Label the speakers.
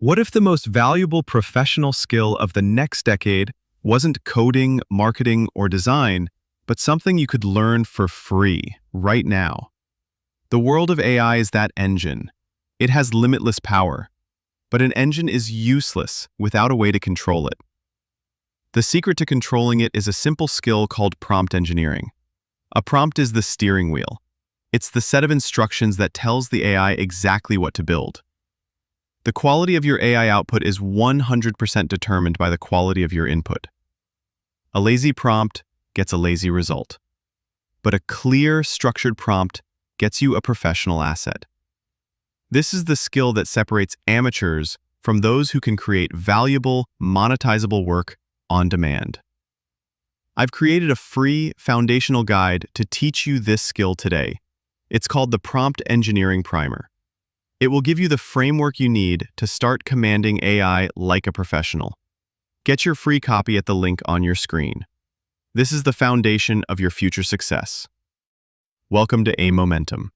Speaker 1: What if the most valuable professional skill of the next decade wasn't coding, marketing, or design, but something you could learn for free right now? The world of AI is that engine. It has limitless power, but an engine is useless without a way to control it. The secret to controlling it is a simple skill called prompt engineering. A prompt is the steering wheel. It's the set of instructions that tells the AI exactly what to build. The quality of your AI output is 100% determined by the quality of your input. A lazy prompt gets a lazy result, but a clear, structured prompt gets you a professional asset. This is the skill that separates amateurs from those who can create valuable, monetizable work on demand. I've created a free foundational guide to teach you this skill today. It's called the Prompt Engineering Primer. It will give you the framework you need to start commanding AI like a professional. Get your free copy at the link on your screen. This is the foundation of your future success. Welcome to AIMMomentum.